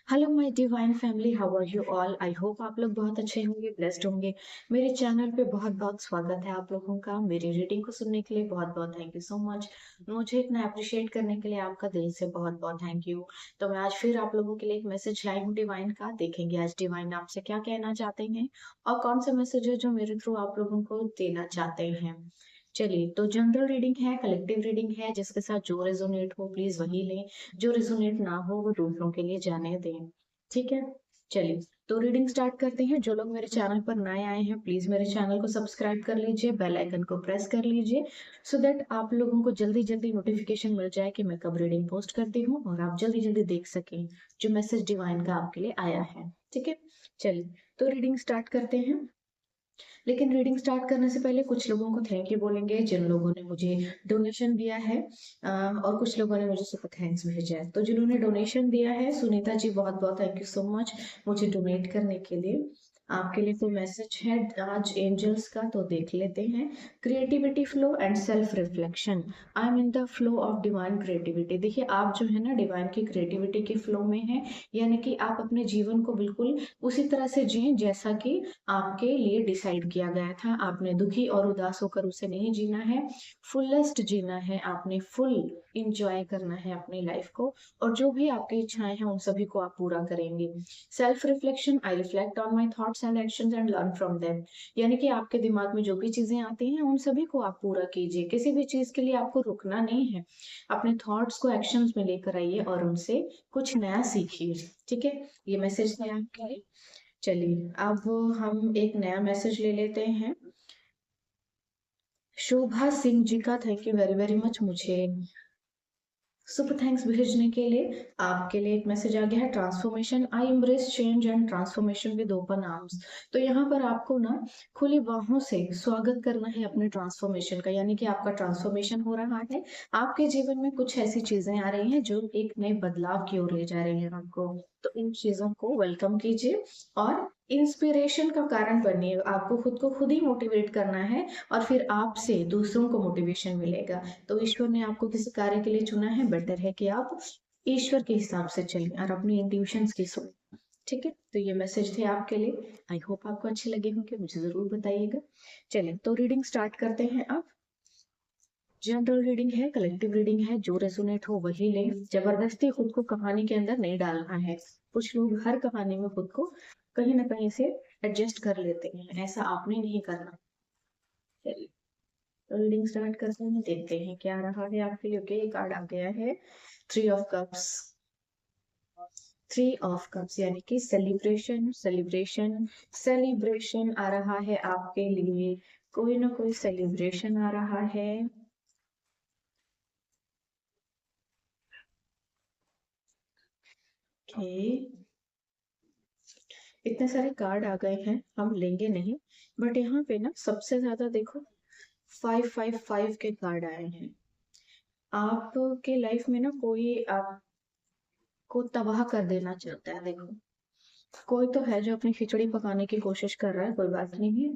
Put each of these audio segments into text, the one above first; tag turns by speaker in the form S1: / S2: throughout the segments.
S1: Hello my divine family, how are you all. I hope आप लोग बहुत अच्छे होंगे, ब्लेस्ड होंगे। मेरे चैनल पे बहुत बहुत स्वागत है आप लोगों का। मेरी रीडिंग को सुनने के लिए बहुत बहुत थैंक यू सो मच। मुझे इतना अप्रिशिएट करने के लिए आपका दिल से बहुत बहुत थैंक यू। तो मैं आज फिर आप लोगों के लिए एक मैसेज लाई हूँ डिवाइन का। देखेंगे आज डिवाइन आपसे क्या कहना चाहते हैं और कौन सा मैसेज है जो मेरे थ्रू आप लोगों को देना चाहते हैं। चलिए, तो जनरल रीडिंग है, कलेक्टिव रीडिंग है, जिसके साथ जो रेजोनेट हो प्लीज वही लें, जो रेजोनेट ना हो वो दूसरों के लिए जाने दें। ठीक है, चलिए तो रीडिंग स्टार्ट करते हैं। जो लोग मेरे चैनल पर नए आए हैं प्लीज मेरे चैनल को सब्सक्राइब कर लीजिए, बेल आइकन को प्रेस कर लीजिए, सो दैट आप लोगों को जल्दी जल्दी नोटिफिकेशन मिल जाए कि मैं कब रीडिंग पोस्ट करती हूँ और आप जल्दी जल्दी देख सकें जो मैसेज डिवाइन का आपके लिए आया है। ठीक है, चलिए तो रीडिंग स्टार्ट करते हैं। लेकिन रीडिंग स्टार्ट करने से पहले कुछ लोगों को थैंक यू बोलेंगे जिन लोगों ने मुझे डोनेशन दिया है, और कुछ लोगों ने मुझे सुपर थैंक्स भेजा है। तो जिन्होंने डोनेशन दिया है, सुनीता जी बहुत बहुत थैंक यू सो मच मुझे डोनेट करने के लिए। आपके लिए कोई मैसेज है आज एंजल्स का, तो देख लेते हैं। Creativity flow and self reflection. I am in the flow of divine creativity. देखिए, आप जो है ना डिवाइन की क्रिएटिविटी के फ्लो में है, यानी कि आप अपने जीवन को बिल्कुल उसी तरह से जिए जैसा कि आपके लिए डिसाइड किया गया था। आपने दुखी और उदास होकर उसे नहीं जीना है, फुलेस्ट जीना है। आपने फुल इंजॉय करना है अपनी लाइफ को, और जो भी आपकी इच्छाएं हैं उन सभी को आप पूरा करेंगे। Self reflection. I reflect on my thoughts and actions and learn from them. यानी कि आपके दिमाग में जो भी चीजें आती हैं उन सभी को आप पूरा कीजिए। किसी भी चीज के लिए आपको रुकना नहीं है। अपने थॉट्स को एक्शंस में लेकर आइए और उनसे कुछ नया सीखिए। ठीक है, ये मैसेज है आपके लिए। चलिए अब हम एक नया मैसेज ले लेते हैं। शोभा सिंह जी का thank you very very much मुझे सुपर थैंक्स भेजने के लिए। आपके लिए एक मैसेज आ गया है, transformation. I embrace change and transformation with open arms. तो यहाँ पर आपको ना खुली बाहों से स्वागत करना है अपने ट्रांसफॉर्मेशन का, यानी कि आपका ट्रांसफॉर्मेशन हो रहा है। आपके जीवन में कुछ ऐसी चीजें आ रही हैं जो एक नए बदलाव की ओर ले जा रही हैं आपको। तो इन चीजों को वेलकम कीजिए और इंस्पिरेशन का कारण बनिए। आपको खुद को खुद ही मोटिवेट करना है और फिर आपसे दूसरों को मोटिवेशन मिलेगा। तो ईश्वर ने आपको किसी कार्य के लिए चुना है, बेटर है कि आप ईश्वर के हिसाब से चलें और अपनी इंट्यूशंस की सुनें। ठीक है, तो ये मैसेज थे आपके लिए। आई होप आपको अच्छे लगे होंगे, मुझे जरूर बताइएगा। चलिए तो रीडिंग स्टार्ट करते हैं। अब जनरल रीडिंग है, कलेक्टिव रीडिंग है, जो रेजोनेट हो वही लें। जबरदस्ती खुद को कहानी के अंदर नहीं डालना है। कुछ लोग हर कहानी में खुद को कहीं ना कहीं से एडजस्ट कर लेते हैं, ऐसा आपने नहीं करना। चलिए तो रीडिंग स्टार्ट करते हैं, देखते हैं क्या रहा है आपके लिए। ओके, कार्ड आ गया है three of cups. Three of cups यानी कि सेलिब्रेशन सेलिब्रेशन सेलिब्रेशन आ रहा है आपके लिए। कोई ना कोई सेलिब्रेशन आ रहा है। ओके, इतने सारे कार्ड आ गए हैं, हम लेंगे नहीं। बट यहाँ पे ना सबसे ज्यादा देखो, 555 के कार्ड आए हैं। आपके लाइफ में ना कोई आपको तबाह कर देना चाहता है। देखो, कोई तो है जो अपनी खिचड़ी पकाने की कोशिश कर रहा है। कोई बात नहीं है,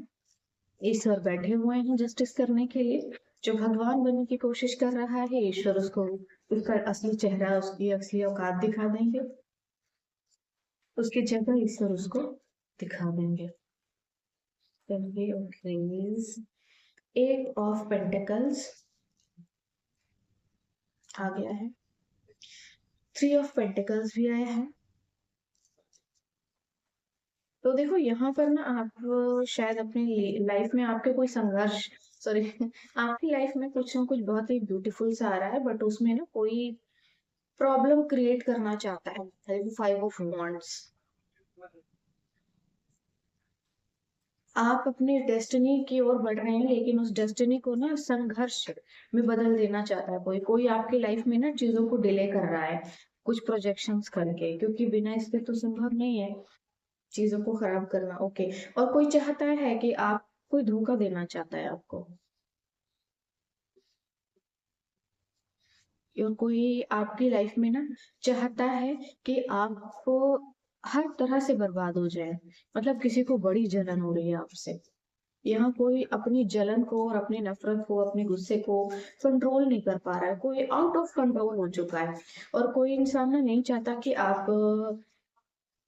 S1: ईश्वर बैठे हुए हैं जस्टिस करने के लिए। जो भगवान बनने की कोशिश कर रहा है, ईश्वर उसको उसका असली चेहरा, उसकी असली औकात दिखा देंगे। उसकी जगह ईश्वर उसको दिखा देंगे। एट ऑफ पेंटिकल्स आ गया है, थ्री ऑफ पेंटिकल्स भी आया है। तो देखो यहाँ पर ना आप शायद अपनी लाइफ में आपके कोई संघर्ष, सॉरी आपकी लाइफ में कुछ ना कुछ बहुत ही ब्यूटीफुल सा आ रहा है, बट उसमें ना कोई प्रॉब्लम क्रिएट करना चाहता है। Five of wands. आप अपनी डेस्टिनी की ओर बढ़ रहे हैं, लेकिन उस डेस्टिनी को ना संघर्ष में बदल देना चाहता है कोई। कोई आपकी लाइफ में ना चीजों को डिले कर रहा है कुछ प्रोजेक्शंस करके, क्योंकि बिना इसके तो संभव नहीं है चीजों को खराब करना। ओके, और कोई चाहता है कि आप, कोई धोखा देना चाहता है आपको, और कोई आपकी लाइफ में ना चाहता है कि आपको हर तरह से बर्बाद हो जाए। मतलब किसी को बड़ी जलन हो रही है आपसे। यहाँ कोई अपनी जलन को और अपनी नफरत को, अपने गुस्से को कंट्रोल नहीं कर पा रहा है। कोई आउट ऑफ कंट्रोल हो चुका है। और कोई इंसान ना नहीं चाहता कि आप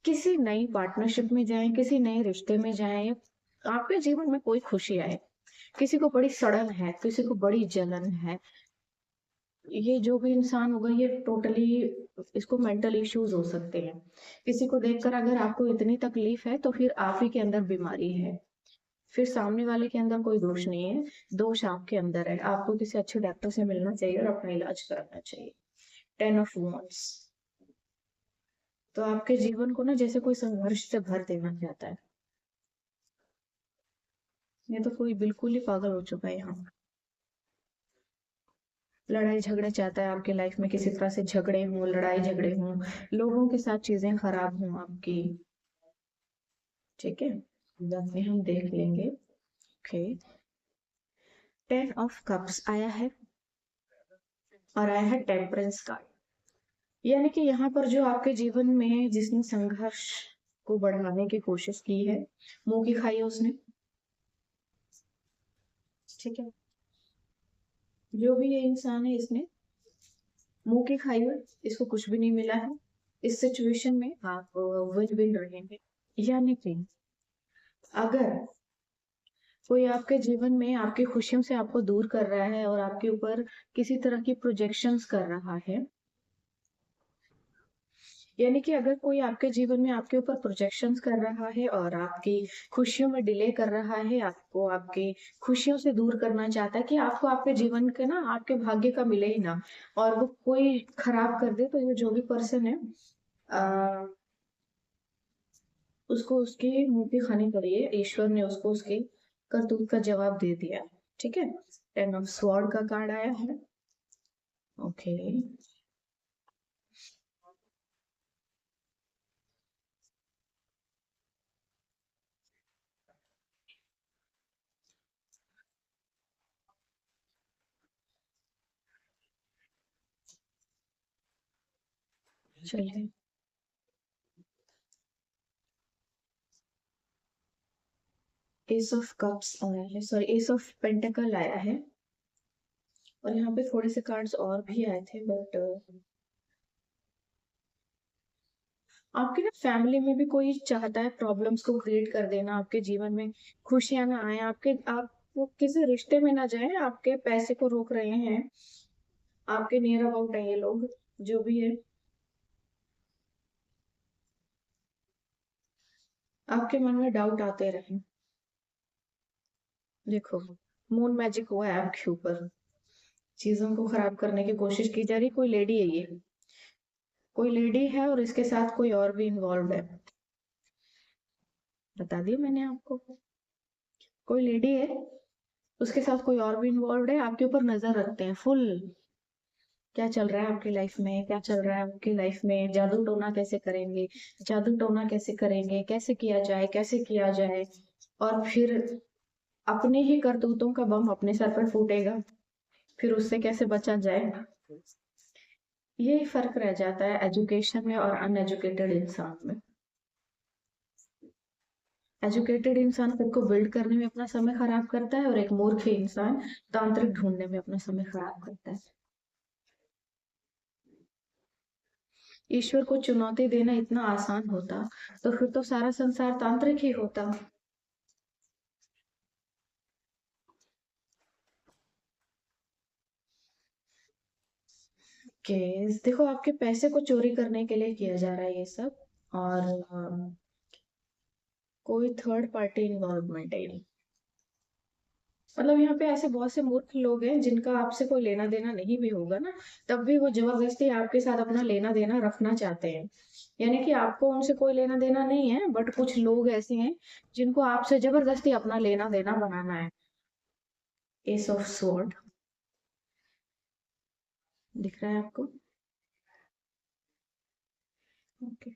S1: किसी नई पार्टनरशिप में जाएं, किसी नए रिश्ते में जाएं, आपके जीवन में कोई खुशी आए। किसी को बड़ी सड़न है, किसी को बड़ी जलन है। ये जो भी इंसान होगा ये टोटली इसको मेंटल इश्यूज हो सकते हैं। किसी को देखकर अगर आपको इतनी तकलीफ है तो फिर आप ही के अंदर बीमारी है। फिर सामने वाले के अंदर कोई दोष नहीं है, दोष आपके अंदर है। आपको किसी अच्छे डॉक्टर से मिलना चाहिए और अपना इलाज कराना चाहिए। 10 ऑफ वॉन्ड्स। तो आपके जीवन को ना जैसे कोई संघर्ष से भर देना चाहता है। ये तो कोई बिल्कुल ही पागल हो चुका है यहाँ। लड़ाई झगड़े चाहता है आपके लाइफ में, किसी तरह से झगड़े हों, लड़ाई झगड़े हों, लोगों के साथ चीजें खराब हों आपकी। ठीक है, बाद में हम देख लेंगे। ओके, 10 ऑफ कप्स आया है और आया है टेम्परेंस कार्ड। यानी कि यहाँ पर जो आपके जीवन में जिसने संघर्ष को बढ़ाने की कोशिश की है, मुंह की खाई है उसने। ठीक है, जो भी ये इंसान है इसने मुंह की खाई है, इसको कुछ भी नहीं मिला है। इस सिचुएशन में आप विन विन रहेंगे। यानी कि अगर कोई आपके जीवन में आपकी खुशियों से आपको दूर कर रहा है और आपके ऊपर किसी तरह की प्रोजेक्शंस कर रहा है, यानी कि अगर कोई आपके जीवन में आपके ऊपर प्रोजेक्शंस कर रहा है और आपकी खुशियों में डिले कर रहा है, आपको आपकी खुशियों से दूर करना चाहता है कि आपको आपके जीवन के ना आपके भाग्य का मिले ही ना, और वो कोई खराब कर दे, तो ये जो भी पर्सन है आ, उसको उसके मुंह की खानी पड़ी है। ईश्वर ने उसको उसके करतूत का जवाब दे दिया। ठीक है, 10 ऑफ स्वॉर्ड का कार्ड आया है। ओके, चलिए। एस ऑफ कप्स आया है, सॉरी एस ऑफ पेंटिकल आया है। और यहाँ पे थोड़े से कार्ड्स और भी आए थे, बट आपकी ना फैमिली में भी कोई चाहता है प्रॉब्लम्स को क्रिएट कर देना, आपके जीवन में खुशियां ना आए, आपके आप वो किसी रिश्ते में ना जाए, आपके पैसे को रोक रहे हैं, आपके नियर अबाउट है ये लोग, जो भी है। आपके मन में डाउट आते रहे। देखो, मून मैजिक हुआ है आपके ऊपर, चीजों को खराब करने की कोशिश की जा रही। कोई लेडी है ये, कोई लेडी है और इसके साथ कोई और भी इन्वॉल्व है। बता दिया मैंने आपको, कोई लेडी है, उसके साथ कोई और भी इन्वॉल्व है, आपके ऊपर नजर रखते हैं फुल। क्या चल रहा है आपकी लाइफ में, क्या चल रहा है आपकी लाइफ में, जादू टोना कैसे करेंगे, जादू टोना कैसे करेंगे, कैसे किया जाए, कैसे किया जाए। और फिर अपने ही करतूतों का बम अपने सर पर फूटेगा, फिर उससे कैसे बचा जाए। यही फर्क रह जाता है एजुकेशन में और अनएजुकेटेड इंसान में। एजुकेटेड इंसान खुद को बिल्ड करने में अपना समय खराब करता है और एक मूर्ख इंसान तांत्रिक ढूंढने में अपना समय खराब करता है। ईश्वर को चुनौती देना इतना आसान होता तो फिर तो सारा संसार तांत्रिक ही होता। कि देखो, आपके पैसे को चोरी करने के लिए किया जा रहा है ये सब। और कोई थर्ड पार्टी इन्वॉल्वमेंट है नहीं। मतलब यहाँ पे ऐसे बहुत से मूर्ख लोग हैं जिनका आपसे कोई लेना देना नहीं भी होगा ना, तब भी वो जबरदस्ती आपके साथ अपना लेना देना रखना चाहते हैं। यानी कि आपको उनसे कोई लेना देना नहीं है, बट कुछ लोग ऐसे हैं जिनको आपसे जबरदस्ती अपना लेना देना बनाना है। एस ऑफ स्वॉर्ड दिख रहा है आपको? ओके,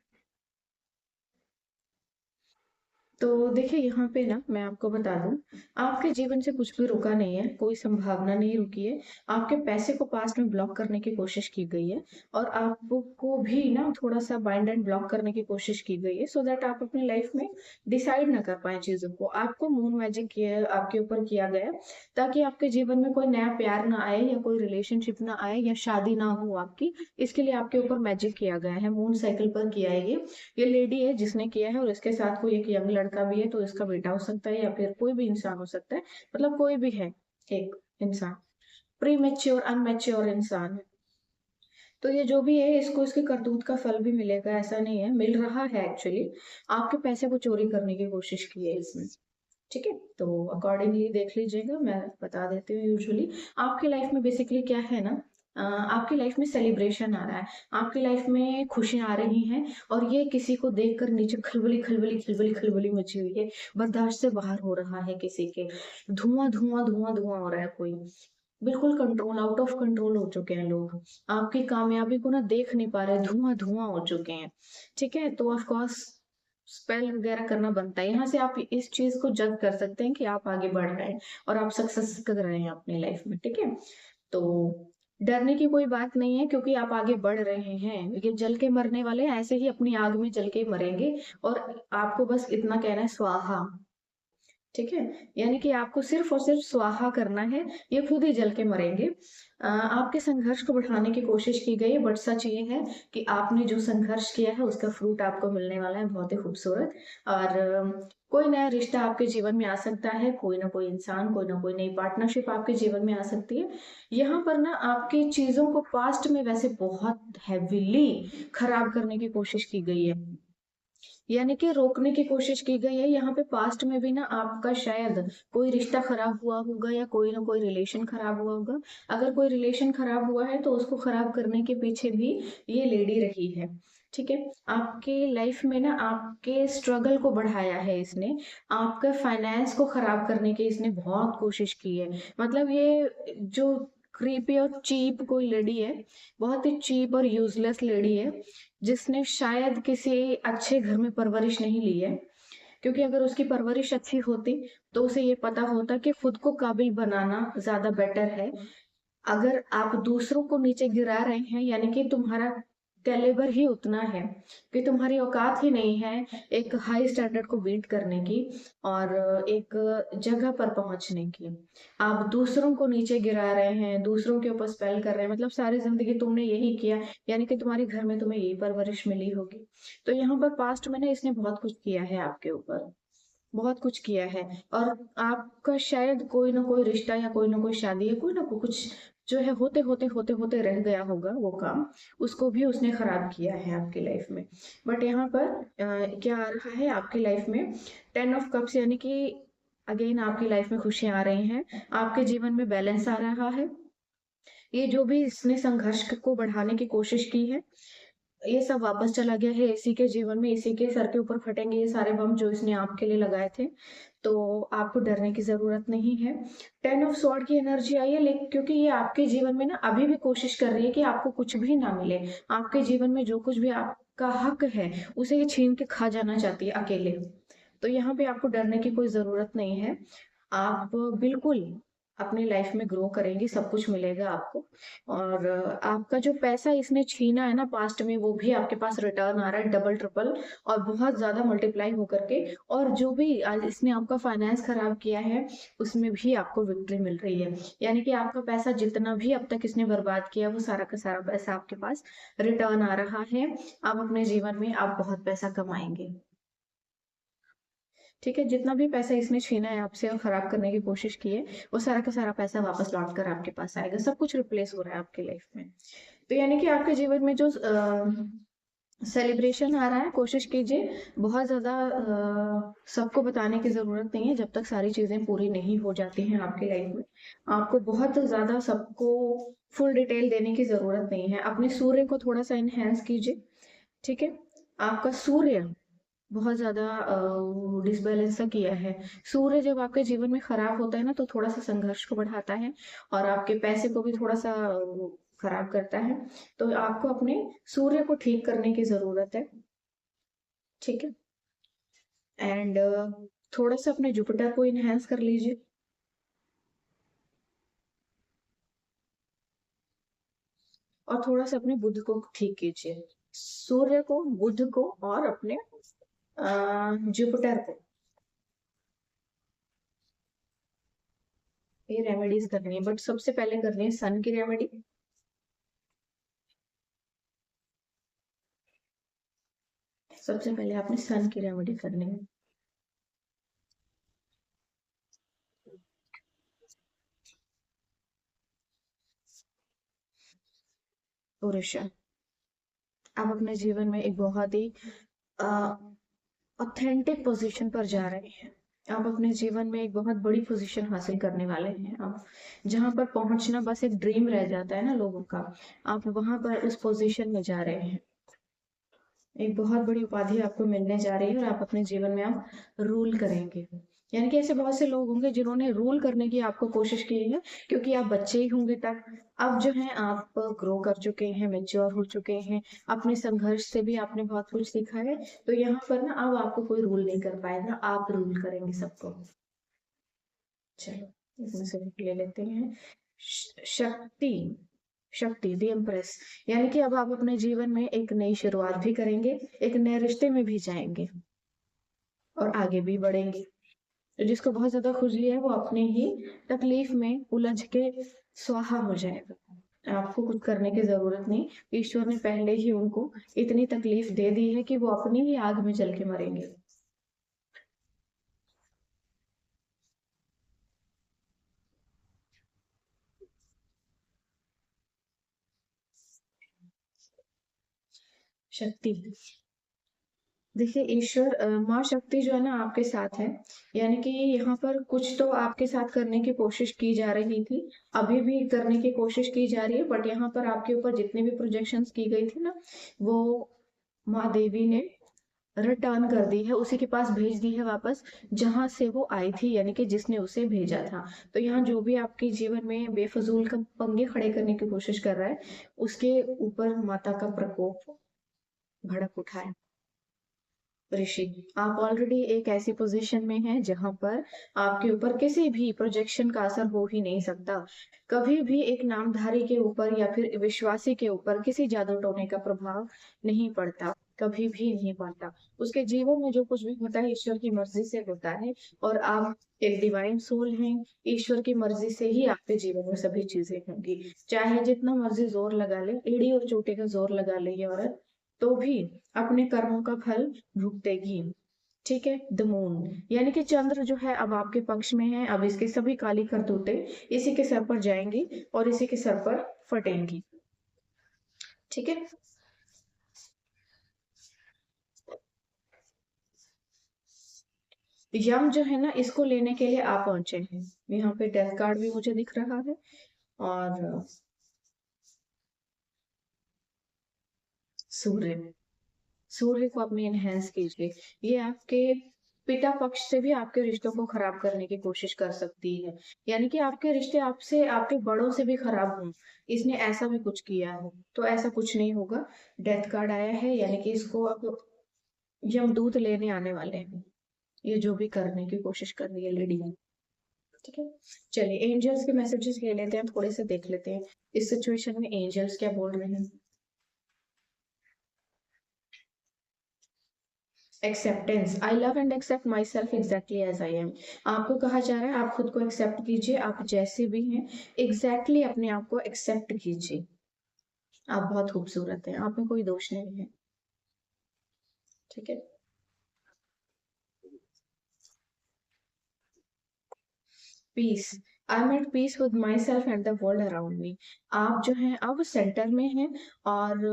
S1: तो देखिए यहाँ पे ना मैं आपको बता दूँ, आपके जीवन से कुछ भी रुका नहीं है, कोई संभावना नहीं रुकी है। आपके पैसे को पास्ट में ब्लॉक करने की कोशिश की गई है और आपको भी ना थोड़ा-सा बाइंड एंड ब्लॉक करने की कोशिश की गई है सो दैट आप अपनी लाइफ में डिसाइड ना कर पाएँ चीज़ों को। आपको मून मैजिक किया आपके ऊपर किया गया है ताकि आपके जीवन में कोई नया प्यार ना आए या कोई रिलेशनशिप ना आए या शादी ना हो आपकी, इसके लिए आपके ऊपर मैजिक किया गया है। मून साइकिल पर किया है ये लेडी है जिसने किया है और इसके साथ कोई एक यंग लड़का भी है तो इसका बेटा हो सकता है या फिर कोई भी इंसान हो सकता है, मतलब कोई भी है एक इंसान, प्री मेच्योर अनमेच्योर इंसान है। तो ये जो भी है इसको इसके करतूत का फल भी मिलेगा, ऐसा नहीं है, मिल रहा है एक्चुअली। आपके पैसे को चोरी करने की कोशिश की है इसने। ठीक है, तो अकॉर्डिंगली देख लीजिएगा, मैं बता देती हूँ। यूजुअली आपकी लाइफ में बेसिकली क्या है ना, आपकी लाइफ में सेलिब्रेशन आ रहा है, आपकी लाइफ में खुशियां आ रही हैं और ये किसी को देखकर नीचे खलबली खलबली खलबली खलबली मची हुई है, बर्दाश्त से बाहर हो रहा है किसी के, धुआं धुआं धुआं धुआं हो रहा है कोई, बिल्कुल कंट्रोल आउट ऑफ कंट्रोल हो चुके हैं लोग, आपकी कामयाबी को ना देख नहीं पा रहे, धुआं धुआं हो चुके हैं। ठीक है, तो ऑफ कोर्स स्पेल वगैरह करना बनता है। यहाँ से आप इस चीज को जज कर सकते हैं कि आप आगे बढ़ रहे हैं और आप सक्सेस कर रहे हैं अपनी लाइफ में। ठीक है, तो डरने की कोई बात नहीं है क्योंकि आप आगे बढ़ रहे हैं। ये जल के मरने वाले ऐसे ही अपनी आग में जल के मरेंगे और आपको बस इतना कहना है, स्वाहा। ठीक है, यानी कि आपको सिर्फ और सिर्फ स्वाहा करना है, ये खुद ही जल के मरेंगे। आपके संघर्ष को बढ़ाने की कोशिश की गई है, बट सच ये है कि आपने जो संघर्ष किया है उसका फ्रूट आपको मिलने वाला है बहुत ही खूबसूरत। और कोई नया रिश्ता आपके जीवन में आ सकता है, कोई ना कोई इंसान, कोई ना कोई नई पार्टनरशिप आपके जीवन में आ सकती है। यहाँ पर ना आपकी चीजों को पास्ट में वैसे बहुत हैवीली खराब करने की कोशिश की गई है, यानी कि रोकने की कोशिश की गई है। यहाँ पे पास्ट में भी ना आपका शायद कोई रिश्ता खराब हुआ होगा या कोई ना कोई रिलेशन खराब हुआ होगा। अगर कोई रिलेशन खराब हुआ है तो उसको खराब करने के पीछे भी ये लेडी रही है। ठीक है, आपके लाइफ में ना आपके स्ट्रगल को बढ़ाया है इसने, आपका फाइनेंस को खराब करने की इसने बहुत कोशिश की है। मतलब ये जो क्रीपी और चीप कोई लेडी है, बहुत ही चीप और यूजलेस लेडी है, जिसने शायद किसी अच्छे घर में परवरिश नहीं ली है, क्योंकि अगर उसकी परवरिश अच्छी होती तो उसे ये पता होता कि खुद को काबिल बनाना ज्यादा बेटर है। अगर आप दूसरों को नीचे गिरा रहे हैं यानी कि तुम्हारा कैलिबर ही उतना है कि तुम्हारी औकात ही नहीं है एक हाई स्टैंडर्ड को बीट करने की और एक जगह पर पहुंचने की। आप दूसरों को नीचे गिरा रहे हैं, दूसरों के ऊपर स्पेल कर रहे हैं, मतलब सारी जिंदगी तुमने यही किया, यानी कि तुम्हारे घर में तुम्हें यही परवरिश मिली होगी। तो यहाँ पर पास्ट में ना इसने बहुत कुछ किया है आपके ऊपर, बहुत कुछ किया है। और आपका शायद कोई ना कोई रिश्ता या कोई ना कोई शादी या कोई ना कोई कुछ जो है होते होते होते होते रह गया होगा वो काम, उसको भी उसने खराब किया है आपकी लाइफ में। बट यहाँ पर क्या आ रहा है आपकी लाइफ में, 10 ऑफ कप्स, यानी कि अगेन आपकी लाइफ में खुशियां आ रही हैं, आपके जीवन में बैलेंस आ रहा है। ये जो भी इसने संघर्ष को बढ़ाने की कोशिश की है, ये सब वापस चला गया है इसी के जीवन में, इसी के सर के ऊपर फटेंगे ये सारे बम जो इसने आपके लिए लगाए थे। तो आपको डरने की जरूरत नहीं है। 10 ऑफ स्वॉर्ड की एनर्जी आई है, लेकिन क्योंकि ये आपके जीवन में ना अभी भी कोशिश कर रही है कि आपको कुछ भी ना मिले, आपके जीवन में जो कुछ भी आपका हक है उसे ये छीन के खा जाना चाहती है अकेले। तो यहाँ पे आपको डरने की कोई जरूरत नहीं है। आप बिल्कुल अपनी लाइफ में ग्रो करेंगी, सब कुछ मिलेगा आपको। और आपका जो पैसा इसने छीना है ना पास्ट में, वो भी आपके पास रिटर्न आ रहा है डबल ट्रिपल और बहुत ज्यादा मल्टीप्लाई होकर के। और जो भी आज इसने आपका फाइनेंस खराब किया है उसमें भी आपको विक्ट्री मिल रही है, यानी कि आपका पैसा जितना भी अब तक इसने बर्बाद किया वो सारा का सारा पैसा आपके पास रिटर्न आ रहा है। आप अपने जीवन में आप बहुत पैसा कमाएंगे। ठीक है, जितना भी पैसा इसने छीना है आपसे और खराब करने की कोशिश की है वो सारा का सारा पैसा वापस लौट कर आपके पास आएगा, सब कुछ रिप्लेस हो रहा है आपकी लाइफ में। तो यानी कि आपके जीवन में जो सेलिब्रेशन आ रहा है, कोशिश कीजिए बहुत ज्यादा सबको बताने की जरूरत नहीं है जब तक सारी चीजें पूरी नहीं हो जाती हैं आपकी लाइफ में। आपको बहुत ज्यादा सबको फुल डिटेल देने की जरूरत नहीं है, अपने सूर्य को थोड़ा सा इनहेंस कीजिए। ठीक है, आपका सूर्य बहुत ज्यादा डिसबैलेंस सा किया है। सूर्य जब आपके जीवन में खराब होता है ना तो थोड़ा सा संघर्ष को बढ़ाता है और आपके पैसे को भी थोड़ा सा खराब करता है। तो आपको अपने सूर्य को ठीक करने की जरूरत है। ठीक है, एंड थोड़ा सा अपने जुपिटर को इनहेंस कर लीजिए। और थोड़ा सा अपने बुध को ठीक कीजिए। सूर्य को, बुध को और अपने जुपिटर को। ये रेमेडीज करनी है, बट सबसे पहले करनी है सन की रेमेडी। सबसे पहले आपने सन की रेमेडी करनी है। पुरुष, आप अपने जीवन में एक बहुत ही ऑथेंटिक पोजीशन पर जा रहे हैं। आप अपने जीवन में एक बहुत बड़ी पोजीशन हासिल करने वाले हैं। आप जहां पर पहुंचना बस एक ड्रीम रह जाता है ना लोगों का, आप वहां पर उस पोजीशन में जा रहे हैं। एक बहुत बड़ी उपाधि आपको मिलने जा रही है और आप अपने जीवन में आप रूल करेंगे। यानी कि ऐसे बहुत से लोग होंगे जिन्होंने रूल करने की आपको कोशिश की है, क्योंकि आप बच्चे ही होंगे तब। अब जो है आप ग्रो कर चुके हैं, मेच्योर हो चुके हैं, अपने संघर्ष से भी आपने बहुत कुछ सीखा है। तो यहाँ पर ना अब आपको कोई रूल नहीं कर पाएगा, आप रूल करेंगे सबको। चलो इसमें से एक ले लेते हैं। शक्ति, शक्ति दी एम्प्रेस। यानी कि अब आप अपने जीवन में एक नई शुरुआत भी करेंगे, एक नए रिश्ते में भी जाएंगे और आगे भी बढ़ेंगे। तो जिसको बहुत ज्यादा खुजली है वो अपने ही तकलीफ में उलझ के स्वाहा हो जाएगा। आपको कुछ करने की जरूरत नहीं, ईश्वर ने पहले ही उनको इतनी तकलीफ दे दी है कि वो अपनी ही आग में जल के मरेंगे। शक्ति, देखिए ईश्वर माँ शक्ति जो है ना आपके साथ है। यानी कि यहाँ पर कुछ तो आपके साथ करने की कोशिश की जा रही थी, अभी भी करने की कोशिश की जा रही है, बट यहाँ पर आपके ऊपर जितने भी प्रोजेक्शंस की गई थी ना, वो माँ देवी ने रिटर्न कर दी है, उसी के पास भेज दी है वापस जहां से वो आई थी, यानी कि जिसने उसे भेजा था। तो यहाँ जो भी आपके जीवन में बेफजूल का पंगे खड़े करने की कोशिश कर रहा है, उसके ऊपर माता का प्रकोप भड़क उठा है। ऋषि, आप ऑलरेडी एक ऐसी पोजीशन में हैं जहां पर आपके ऊपर किसी भी प्रोजेक्शन का असर हो ही नहीं सकता। कभी भी एक नामधारी के ऊपर या फिर विश्वासी के ऊपर किसी जादू टोने का प्रभाव नहीं पड़ता, कभी भी नहीं पड़ता। उसके जीवन में जो कुछ भी होता है ईश्वर की मर्जी से होता है। और आप एक डिवाइन सोल हैं, ईश्वर की मर्जी से ही आपके जीवन में सभी चीजें होंगी। चाहे जितना मर्जी जोर लगा ले, एड़ी और चोटी का जोर लगा ले ये औरत, तो भी अपने कर्मों का फल भुगतेगी। ठीक है, द मून, यानी कि चंद्र जो है अब आपके पक्ष में है। अब इसकी सभी काली करतूतें इसी के सर पर जाएंगी और इसी के सर पर फटेंगी। ठीक है, यम जो है ना इसको लेने के लिए आप पहुंचे हैं। यहाँ पे डेथ कार्ड भी मुझे दिख रहा है। और सूर्य, सूर्य को अपने एनहेंस कीजिए। ये आपके पिता पक्ष से भी आपके रिश्तों को खराब करने की कोशिश कर सकती है। यानी कि आपके रिश्ते आपसे, आपके बड़ों से भी खराब हों, इसने ऐसा भी कुछ किया है। तो ऐसा कुछ नहीं होगा। डेथ कार्ड आया है, यानी कि इसको अब यमदूत लेने आने वाले हैं, ये जो भी करने की कोशिश कर रही है लेडी। ठीक है, चलिए एंजल्स के मैसेजेस ले लेते हैं, थोड़े से देख लेते हैं इस सिचुएशन में एंजल्स क्या बोल रहे हैं। Acceptance, I love and accept my self exactly as I am. आपको कहा जा रहा है आप खुद को एक्सेप्ट कीजिए, आप जैसे भी हैं एग्जैक्टली अपने आप को एक्सेप्ट कीजिए। आप बहुत खूबसूरत हैं, आप में कोई दोष नहीं है। ठीक है, peace, I am at peace with my self and the world around me. आप जो है अब सेंटर में हैं। और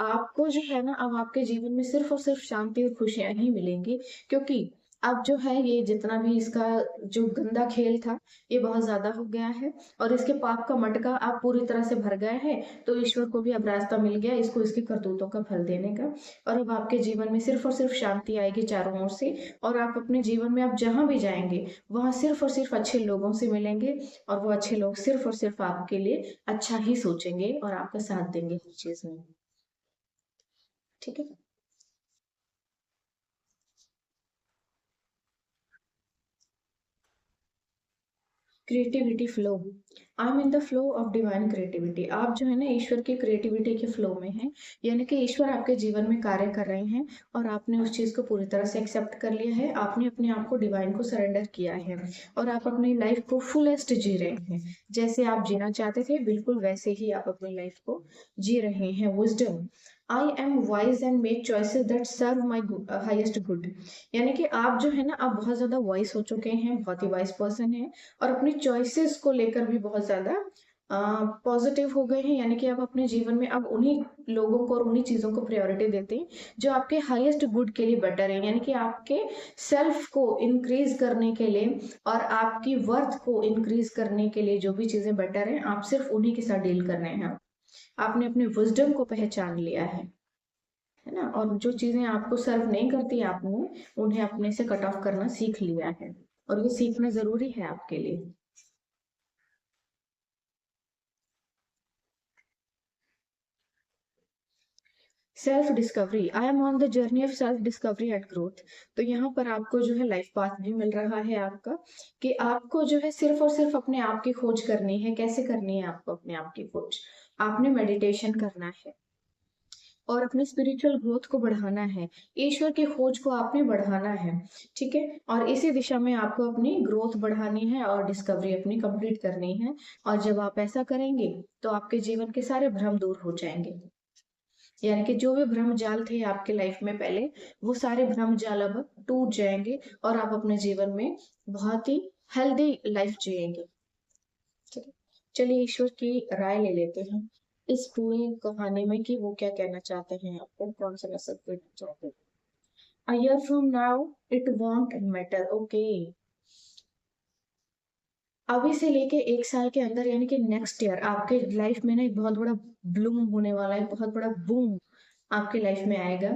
S1: आपको जो है ना अब आपके जीवन में सिर्फ और सिर्फ शांति और खुशियां ही मिलेंगी। क्योंकि अब जो है ये जितना भी इसका जो गंदा खेल था ये बहुत ज्यादा हो गया है, और इसके पाप का मटका आप पूरी तरह से भर गए हैं। तो ईश्वर को भी अब रास्ता मिल गया इसको इसकी करतूतों का फल देने का। और अब आपके जीवन में सिर्फ और सिर्फ शांति आएगी चारों ओर से। और आप अपने जीवन में आप जहां भी जाएंगे वहां सिर्फ और सिर्फ अच्छे लोगों से मिलेंगे। और वो अच्छे लोग सिर्फ और सिर्फ आपके लिए अच्छा ही सोचेंगे और आपका साथ देंगे हर चीज में। ठीक है, creativity flow. I am in the flow of divine creativity. आप जो है ना ईश्वर की क्रिएटिविटी के फ्लो में हैं, यानी कि ईश्वर आपके जीवन में कार्य कर रहे हैं और आपने उस चीज़ को पूरी तरह से एक्सेप्ट कर लिया है। आपने अपने आप को डिवाइन को सरेंडर किया है और आप अपनी लाइफ को फुलेस्ट जी रहे हैं। जैसे आप जीना चाहते थे बिल्कुल वैसे ही आप अपनी लाइफ को जी रहे हैं। Wisdom. I am wise and make choices that serve my highest good. यानी कि आप जो है ना आप बहुत ज़्यादा वाइज हो चुके हैं, बहुत ही वाइज पर्सन है और अपनी चॉइसेस को लेकर भी बहुत ज़्यादा पॉजिटिव हो गए हैं। यानी कि आप अपने जीवन में अब उन्हीं लोगों को और उन्हीं चीज़ों को प्रायोरिटी देते हैं जो आपके हाईएस्ट गुड के लिए बेटर है। यानी कि आपके सेल्फ को इंक्रीज करने के लिए और आपकी वर्थ को इंक्रीज करने के लिए जो भी चीज़ें बेटर हैं आप सिर्फ उन्हीं के साथ डील कर रहे हैं। आपने अपने विजडम को पहचान लिया है ना, और जो चीजें आपको सर्व नहीं करती आपने उन्हें अपने से कट ऑफ करना सीख लिया है और ये सीखना जरूरी है आपके लिए। Self discovery. I am on the journey of self discovery and growth. तो यहाँ पर आपको जो है लाइफ पाथ भी मिल रहा है आपका कि आपको जो है सिर्फ और सिर्फ अपने आप की खोज करनी है। कैसे करनी है आपको अपने आप की खोज? आपने मेडिटेशन करना है और अपने स्पिरिचुअल ग्रोथ को बढ़ाना है। ईश्वर की खोज को आपने बढ़ाना है, ठीक है। और इसी दिशा में आपको अपनी ग्रोथ बढ़ानी है और डिस्कवरी अपनी कंप्लीट करनी है। और जब आप ऐसा करेंगे तो आपके जीवन के सारे भ्रम दूर हो जाएंगे। यानी कि जो भी भ्रम जाल थे आपके लाइफ में पहले, वो सारे भ्रम जाल अब टूट जाएंगे और आप अपने जीवन में बहुत ही हेल्दी लाइफ जिएंगे। ठीक है, चलिए ईश्वर की राय ले लेते हैं इस पूरी कहानी में कि वो क्या कहना चाहते हैं, आपको कौन सा मैसेज देना चाहते हैं। A year from now it won't matter, okay. अभी से लेके 1 साल के अंदर यानी कि नेक्स्ट ईयर आपके लाइफ में ना एक बहुत बड़ा ब्लूम होने वाला है, बहुत बड़ा बूम आपके लाइफ में आएगा।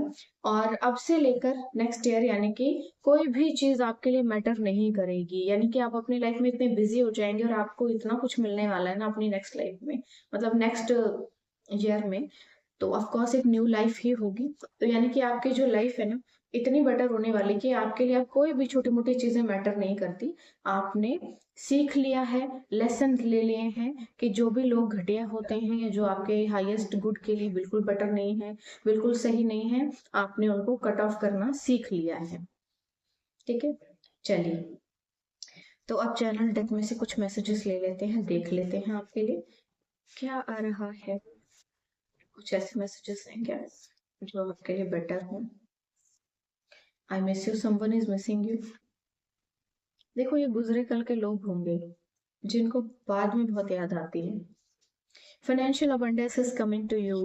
S1: और अब से लेकर नेक्स्ट ईयर यानी कि कोई भी चीज आपके लिए मैटर नहीं करेगी। यानी कि आप अपनी लाइफ में इतने बिजी हो जाएंगे और आपको इतना कुछ मिलने वाला है ना अपनी नेक्स्ट लाइफ में, मतलब नेक्स्ट ईयर में। तो ऑफ कोर्स एक न्यू लाइफ ही होगी। तो यानी कि आपकी जो लाइफ है ना इतनी बेटर होने वाली कि आपके लिए अब कोई भी छोटी मोटी चीजें मैटर नहीं करती। आपने सीख लिया है, लेसन ले लिए हैं कि जो भी लोग घटिया होते हैं या जो आपके हाईएस्ट गुड के लिए बिल्कुल बेटर नहीं है, बिल्कुल सही नहीं है, आपने उनको कट ऑफ करना सीख लिया है। ठीक है, चलिए तो अब चैनल डेक में से कुछ मैसेजेस ले लेते हैं, देख लेते हैं आपके लिए क्या आ रहा है। कुछ ऐसे मैसेजेस हैं क्या जो आपके लिए बेटर हो। I miss you, someone is missing you. देखो ये गुजरे कल के लोग होंगे जिनको बाद में बहुत याद आती है। Financial abundance is coming to you.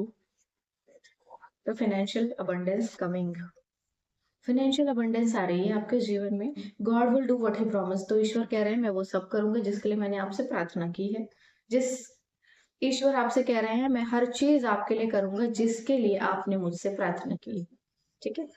S1: The financial abundance coming, financial abundance आ रही है आपके जीवन में। God will do what he promise. तो ईश्वर कह रहे हैं मैं वो सब करूंगा जिसके लिए मैंने आपसे प्रार्थना की है। जिस ईश्वर आपसे कह रहे हैं मैं हर चीज आपके लिए करूंगा जिसके लिए आपने मुझसे प्रार्थना की। ठीक है,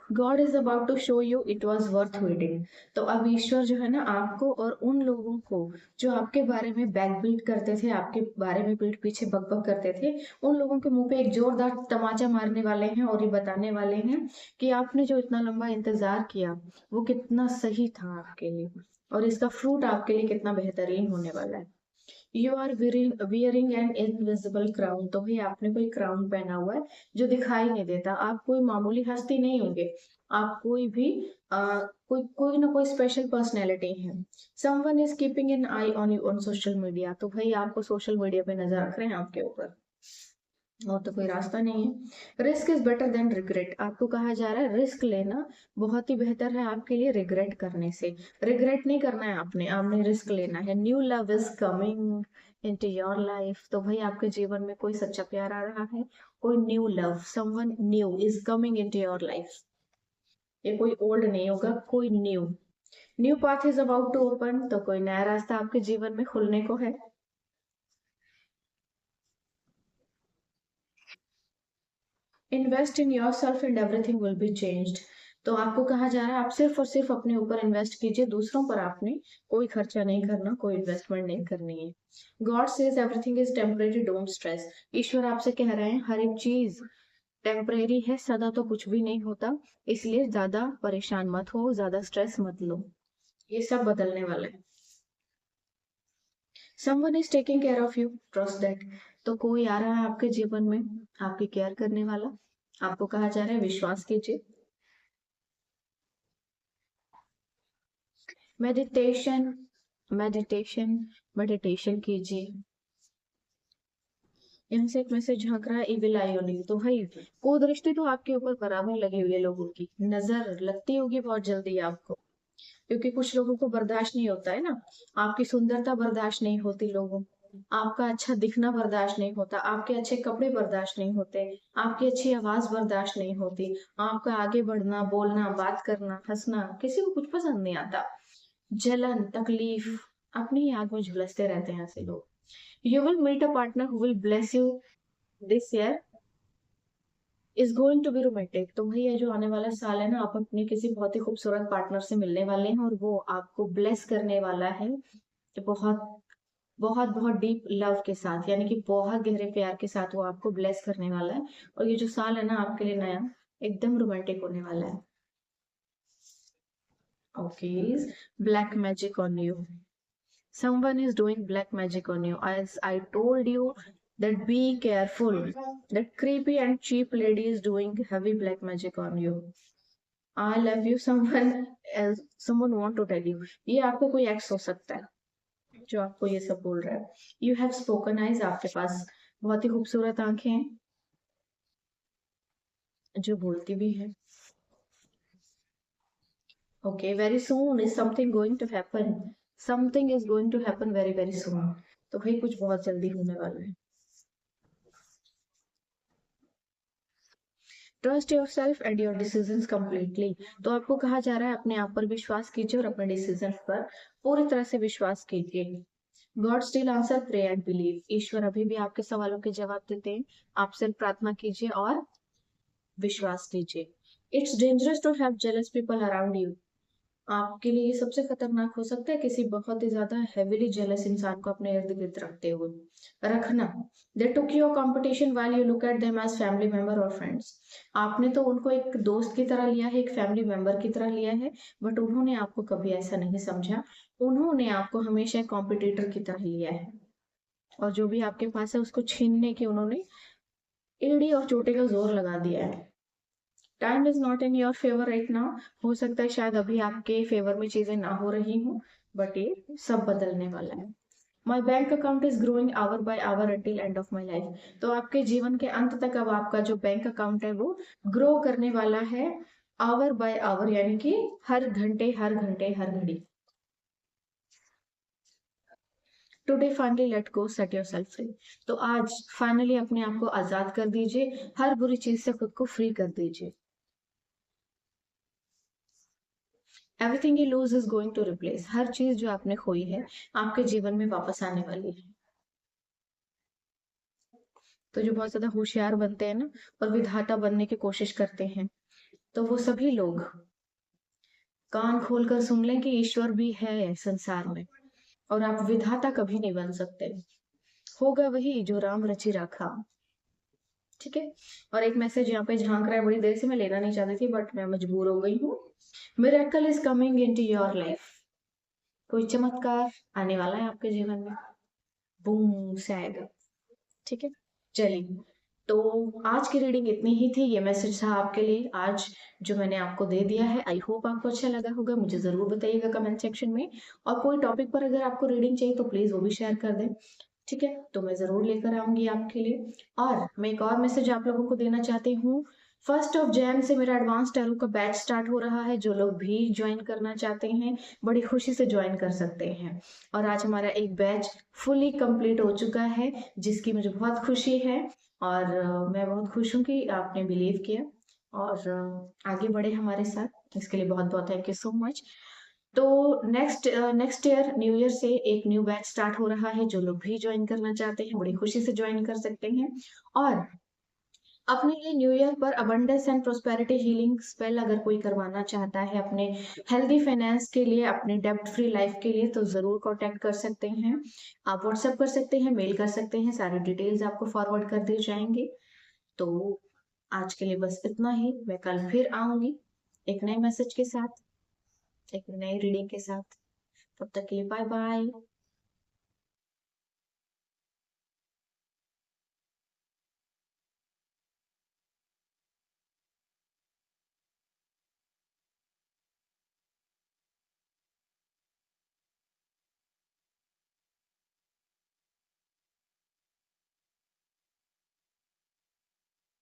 S1: God is about to show you it was worth waiting. तो अब ईश्वर जो है ना आपको और उन लोगों को जो आपके बारे में बैक बीट करते थे, आपके बारे में पीठ पीछे बकबक करते थे, उन लोगों के मुंह पे एक जोरदार तमाचा मारने वाले हैं और ये बताने वाले हैं कि आपने जो इतना लंबा इंतजार किया वो कितना सही था आपके लिए और इसका फ्रूट आपके लिए कितना बेहतरीन होने वाला है। You are wearing an invisible crown. तो भाई आपने कोई क्राउन पहना हुआ है जो दिखाई नहीं देता। आप कोई मामूली हस्ती नहीं होंगे, आप कोई भी कोई कोई ना कोई स्पेशल पर्सनैलिटी है। Someone is keeping an I on you on social media. तो भाई आपको सोशल मीडिया पे नजर रख रहे हैं आपके ऊपर और तो कोई रास्ता नहीं है। Risk is better than regret. आपको कहा जा रहा है रिस्क लेना बहुत ही बेहतर है आपके लिए रिग्रेट करने से। रिग्रेट नहीं करना है आपने, आपने रिस्क लेना है। New love is coming into your life. तो भाई आपके जीवन में कोई सच्चा प्यार आ रहा है, कोई new love, someone new is coming into your life. ये कोई ओल्ड नहीं होगा, कोई new. New path is about to open. तो कोई नया रास्ता आपके जीवन में खुलने को है। Invest in your self and everything will be changed. तो आपको कहा जा रहा है आप सिर्फ और सिर्फ अपने ऊपर इन्वेस्ट कीजिए, दूसरों पर आपने कोई खर्चा नहीं करना, कोई इन्वेस्टमेंट नहीं करनी है। God says everything is temporary, don't stress. ईश्वर आपसे कह रहे हैं हर एक चीज टेम्परेरी है, सदा तो कुछ भी नहीं होता, इसलिए ज्यादा परेशान मत हो, ज्यादा स्ट्रेस मत लो, ये सब बदलने वाला है। Someone is taking care of you, trust that. तो कोई आ रहा है आपके जीवन में आपकी केयर करने वाला, आपको कहा जा रहा है विश्वास कीजिए। मेडिटेशन, मेडिटेशन, मेडिटेशन कीजिए। यहाँ से एक मैसेज झांक रहा है इविल आई ओनली, तो भाई कुदृष्टि तो आपके ऊपर बराबर लगी हुई है, लोगों की नजर लगती होगी बहुत जल्दी आपको, क्योंकि कुछ लोगों को बर्दाश्त नहीं होता है ना, आपकी सुंदरता बर्दाश्त नहीं होती लोगों को, आपका अच्छा दिखना बर्दाश्त नहीं होता, आपके अच्छे कपड़े बर्दाश्त नहीं होते, आपकी अच्छी आवाज बर्दाश्त नहीं होती, आपका आगे बढ़ना, बोलना, बात करना, हंसना, किसी को कुछ पसंद नहीं आता। जलन, तकलीफ, अपनी ही आग में झुलसते रहते हैं ऐसे लोग। You will meet a partner who will bless you this year, is going to be romantic. तो भाई ये जो आने वाला साल है ना, आप अपने किसी बहुत ही खूबसूरत पार्टनर से मिलने वाले हैं और वो आपको ब्लेस करने वाला है, तो बहुत बहुत बहुत डीप लव के साथ, यानी कि बहुत गहरे प्यार के साथ वो आपको ब्लेस करने वाला है। और ये जो साल है ना आपके लिए नया, एकदम रोमांटिक होने वाला है। Okay, black magic on you, someone is doing black magic on you. As I told you that be careful, that creepy and cheap lady is doing heavy black magic on you. I love you, someone else, someone want to tell you, ये आपको कोई x हो सकता है जो आपको ये सब बोल रहा है। You have spoken eyes, आपके पास बहुत ही खूबसूरत आंखें हैं जो बोलती भी है। Okay, very soon is something going to happen, something is going to happen very very soon। तो भाई कुछ बहुत जल्दी होने वाला है। Trust your self and your decisions completely. तो आपको कहा जा रहा है अपने आप पर विश्वास कीजिए और अपने डिसीजन पर पूरी तरह से विश्वास कीजिए। God still answer, pray and believe. ईश्वर अभी भी आपके सवालों के जवाब देते हैं, आप सिर्फ प्रार्थना कीजिए और विश्वास कीजिए। It's dangerous to have jealous people around you. आपके लिए ये सबसे खतरनाक हो सकता है किसी बहुत ही ज्यादा हेविली जेलस इंसान को अपने इर्द गिर्द रखते हुए रखना। They took your competition while you look at them as family member और फ्रेंड्स। आपने तो उनको एक दोस्त की तरह लिया है, एक फैमिली मेंबर की तरह लिया है, बट उन्होंने आपको कभी ऐसा नहीं समझा, उन्होंने आपको हमेशा एक कॉम्पिटिटर की तरह लिया है, और जो भी आपके पास है उसको छीनने की उन्होंने एड़ी और चोटी का जोर लगा दिया है। Time is not in your favour right now. हो सकता है शायद अभी आपके फेवर में चीजें ना हो रही हूँ, बट ये सब बदलने वाला है। My bank account is growing hour by hour until end of my life. तो आपके जीवन के अंत तक अब आपका जो बैंक अकाउंट है वो ग्रो करने वाला है, आवर बाय आवर, यानी कि हर घंटे हर घंटे हर घड़ी। Today finally let go, set your self free. तो आज फाइनली अपने आप को आजाद कर दीजिए, हर बुरी चीज से खुद को फ्री कर दीजिए। Everything you lose is going to replace. हर चीज जो आपने खोई है आपके जीवन में वापस आने वाली है। तो जो बहुत ज्यादा होशियार बनते हैं ना और विधाता बनने की कोशिश करते हैं, तो वो सभी लोग कान खोलकर सुन लें कि ईश्वर भी है संसार में, और आप विधाता कभी नहीं बन सकते। होगा वही जो राम रचि राखा। ठीक है। और एक मैसेज यहाँ पे झांक रहा है, बड़ी देर से मैं लेना नहीं चाहती थी बट मैं मजबूर हो गई हूँ। Miracle is coming into your life. कोई चमत्कार आने वाला है आपके जीवन में, बूम से आएगा। ठीक है, चलिए। तो आज की रीडिंग इतनी ही थी, ये मैसेज था आपके लिए आज जो मैंने आपको दे दिया है। आई होप आपको अच्छा लगा होगा, मुझे जरूर बताइएगा कमेंट सेक्शन में। और कोई टॉपिक पर अगर आपको रीडिंग चाहिए तो प्लीज वो भी शेयर कर दें। ठीक है, तो मैं जरूर लेकर आऊंगी आपके लिए। और मैं एक और मैसेज आप लोगों को देना चाहती हूँ। 1 Jan से मेरा एडवांस टैरो का बैच स्टार्ट हो रहा है, जो लोग भी ज्वाइन करना चाहते हैं बड़ी खुशी से ज्वाइन कर सकते हैं। और आज हमारा एक बैच फुली कंप्लीट हो चुका है, जिसकी मुझे बहुत खुशी है। और मैं बहुत खुश हूँ कि आपने बिलीव किया और आगे बढ़े हमारे साथ, इसके लिए बहुत बहुत थैंक यू सो मच। तो नेक्स्ट ईयर न्यू ईयर से एक न्यू बैच स्टार्ट हो रहा है, जो लोग भी ज्वाइन करना चाहते हैं बड़ी खुशी से ज्वाइन कर सकते हैं। और अपने लिए न्यू ईयर पर abundance and prosperity healing spell अगर कोई करवाना चाहता है अपने हेल्दी फाइनेंस के लिए, अपने डेब्ट फ्री लाइफ के लिए, तो ज़रूर कॉन्टैक्ट कर सकते हैं। आप व्हाट्सएप कर सकते हैं, मेल कर सकते हैं, सारी डिटेल्स आपको फॉरवर्ड कर दिए जाएँगे। तो आज के लिए बस इतना ही। मैं कल फिर आऊँगी एक नए मैसेज के साथ, एक नई रीडिंग के साथ। तब तक के लिए बाय बाय।